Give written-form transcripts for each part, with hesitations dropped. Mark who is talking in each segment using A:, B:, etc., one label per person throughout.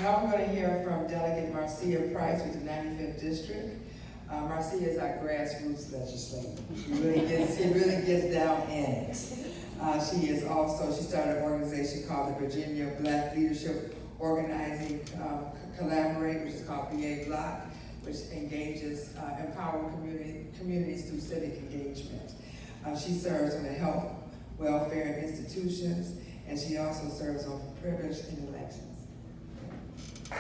A: Now we're going to hear from Delegate Marcia Price with the 95th District. Marcia is our grassroots legislator. She really gets down in it. She started an organization called the Virginia Black Leadership Organizing Collaborate, which is called VA Block, which engages empowering communities through civic engagement. She serves on the health, welfare, and institutions, and she also serves on privilege and elections.
B: I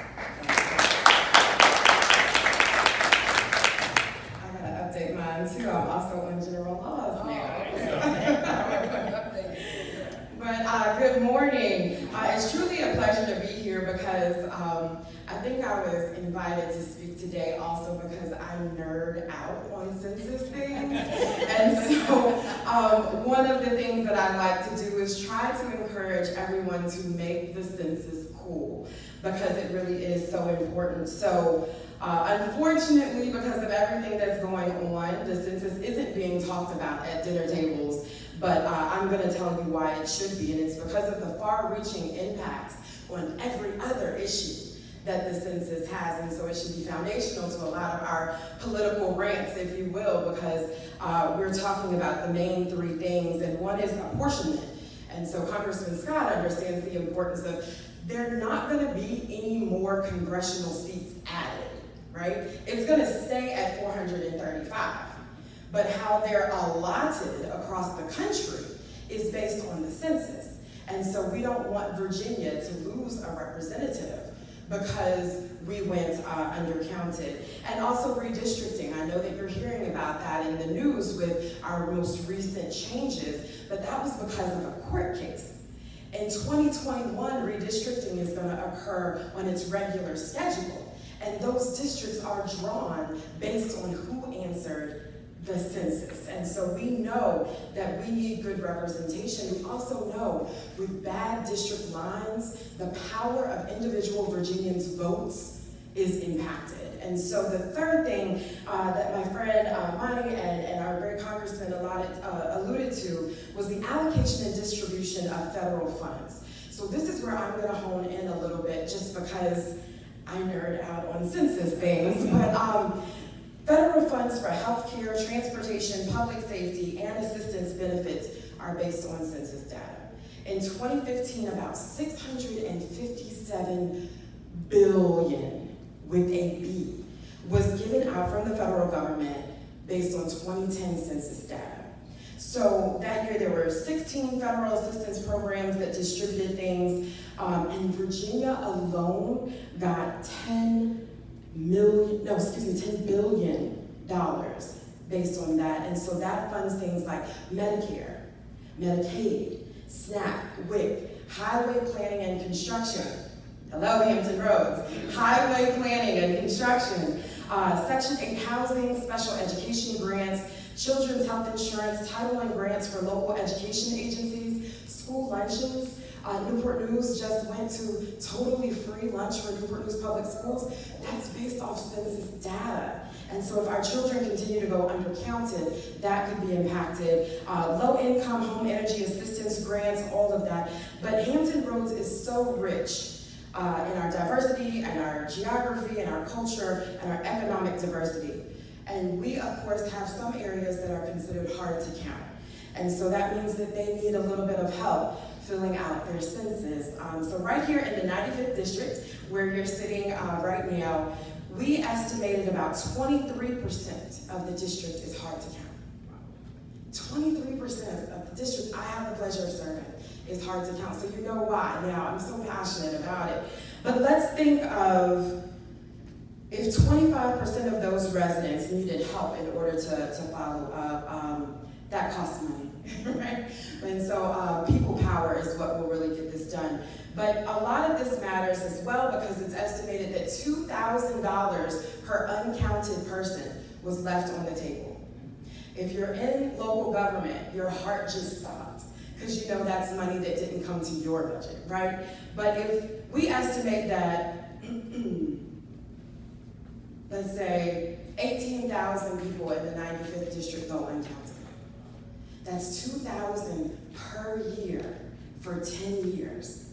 B: gotta update mine too. I'm also on general laws now. But good morning. It's truly a pleasure to be here because I think I was invited to speak today also because I nerd out on census things. And so one of the things that I like to do is try to encourage everyone to make the census cool, because it really is so important. So unfortunately, because of everything that's going on, the census isn't being talked about at dinner tables, but I'm going to tell you why it should be, and it's because of the far-reaching impacts on every other issue that the census has, and so it should be foundational to a lot of our political rants, if you will, because we're talking about the main three things, and one is apportionment. And so Congressman Scott understands the importance of there are not going to be any more congressional seats added, right? It's going to stay at 435. But how they're allotted across the country is based on the census. And so we don't want Virginia to lose a representative because we went undercounted. And also redistricting. I know that you're hearing about that in the news with our most recent changes, but that was because of a court case. In 2021, redistricting is going to occur on its regular schedule. And those districts are drawn based on who answered the census. And so we know that we need good representation. We also know with bad district lines, the power of individual Virginians' votes is impacted. And so the third thing that my friend Monty and our great congressman alluded to was the allocation and distribution of federal funds. So this is where I'm going to hone in a little bit just because I nerd out on census things. But federal funds for healthcare, transportation, public safety, and assistance benefits are based on census data. In 2015, about $657 billion with a B was given out from the federal government based on 2010 census data. So that year there were 16 federal assistance programs that distributed things, and Virginia alone got $10 billion based on that. And so that funds things like Medicare, Medicaid, SNAP, WIC, highway planning and construction. Hello, Hampton Roads. Highway planning and construction, Section 8 housing, special education grants, children's health insurance, Title I grants for local education agencies, school lunches. Newport News just went to totally free lunch for Newport News Public Schools. That's based off census data. And so if our children continue to go undercounted, that could be impacted. Low-income home energy assistance grants, all of that. But Hampton Roads is so rich in our diversity and our geography and our culture and our economic diversity. And we, of course, have some areas that are considered hard to count. And so that means that they need a little bit of help filling out their census. So right here in the 95th District, where you're sitting right now, we estimated about 23% of the district is hard to count. 23% of the district I have the pleasure of serving is hard to count, so you know why now. I'm so passionate about it. But let's think of if 25% of those residents needed help in order to follow up, that costs money, right? And so people power is what will really get this done. But a lot of this matters as well because it's estimated that $2,000 per uncounted person was left on the table. If you're in local government, your heart just stopped because you know that's money that didn't come to your budget, right? But if we estimate that, let's say 18,000 people in the 95th District go uncounted. That's 2,000 per year for 10 years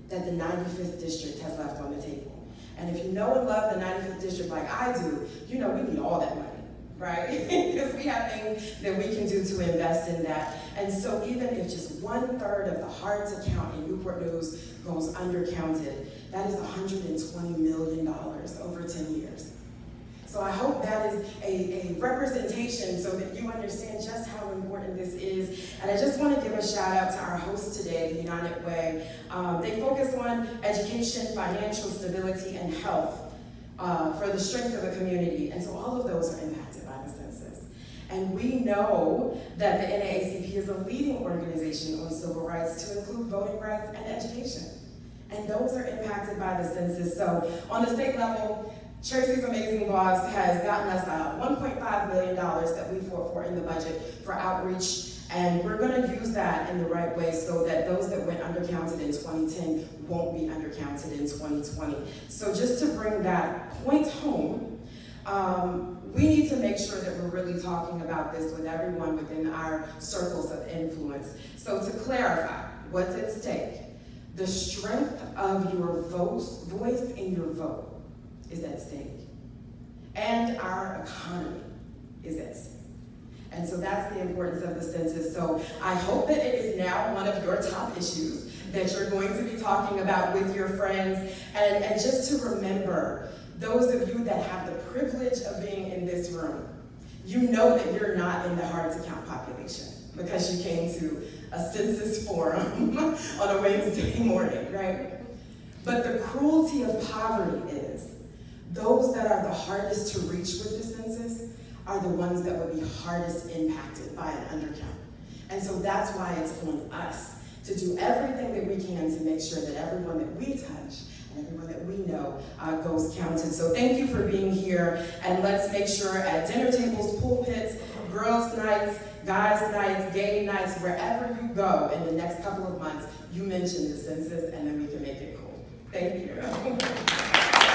B: that the 95th District has left on the table. And if you know and love the 95th district like I do, you know we need all that money, right? Because we have things that we can do to invest in that. And so even if just 1/3 of the Hearts account in Newport News goes undercounted, that is $120 million over 10 years. So I hope that is a representation so that you understand just how important this is. And I just want to give a shout out to our host today, the United Way. They focus on education, financial stability, and health for the strength of the community. And so all of those are impacted by the census. And we know that the NAACP is a leading organization on civil rights to include voting rights and education. And those are impacted by the census. So on the state level, Tracy's Amazing Boss has gotten us $1.5 million that we fought for in the budget for outreach, and we're going to use that in the right way so that those that went undercounted in 2010 won't be undercounted in 2020. So just to bring that point home, we need to make sure that we're really talking about this with everyone within our circles of influence. So to clarify what's at stake, the strength of your voice in your vote is at stake. And our economy is at stake. And so that's the importance of the census. So I hope that it is now one of your top issues that you're going to be talking about with your friends. And just to remember, those of you that have the privilege of being in this room, you know that you're not in the hard-to-count population because you came to a census forum on a Wednesday morning, right? But the cruelty of poverty is those that are the hardest to reach with the census are the ones that would be hardest impacted by an undercount. And so that's why it's on us to do everything that we can to make sure that everyone that we touch and everyone that we know goes counted. So thank you for being here, and let's make sure at dinner tables, pulpits, girls' nights, guys' nights, gay nights, wherever you go in the next couple of months, you mention the census, and then we can make it cool. Thank you.